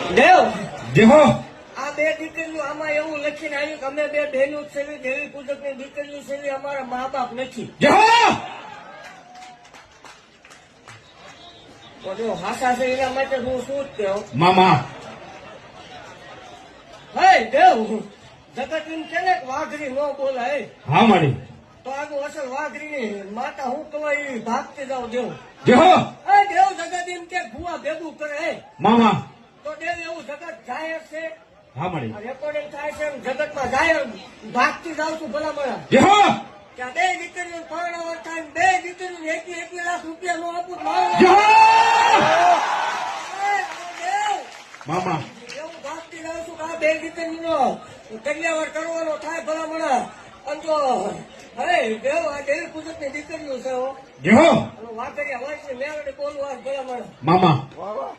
દેવ જેહો આ બે દીકરીઓ આમાં એવું લખીને આવ્યું કે અમે બે બહેનો છે દેવી પૂજક ની દીકરીઓ છે અમારા મા બાપ નથી. જેહો તો જો હાસા છે એના માટે હું શું જ કહું. મામા હે દેવ જગત એમ છે ને વાઘરી ન બોલાય હા મારી તો આગળ અસલ વાઘરી ની માતા હું કહેવાય એ ભાગતી જાવ દેવ. જેહો હે દેવ જગત એમ કે ભૂવા ભેગું કરે મામા તો દેવ એવું જગત જાહેર છે હા મારી રેકોર્ડિંગ થાય છે જગતમાં જાહેર ભાગતી જાવ છું ભલા મળા જેહો ત્યાં બે દીકરીઓ પરણાવર થાય બે દીકરીઓ 21 લાખ રૂપિયા નો આપું જેહો દેવ મામા એવું ભાગતી જાઉં છું કે આ બે દીકરીનો કલ્યાવર કરવાનો થાય ભલા મળા અને જો હે દેવ આ દેવી પૂજક ની દીકરીઓ છે હો. જેહો વાઘરિયા હોય છે મેળે બોલવા ભલા મળા મામા વાહ વાહ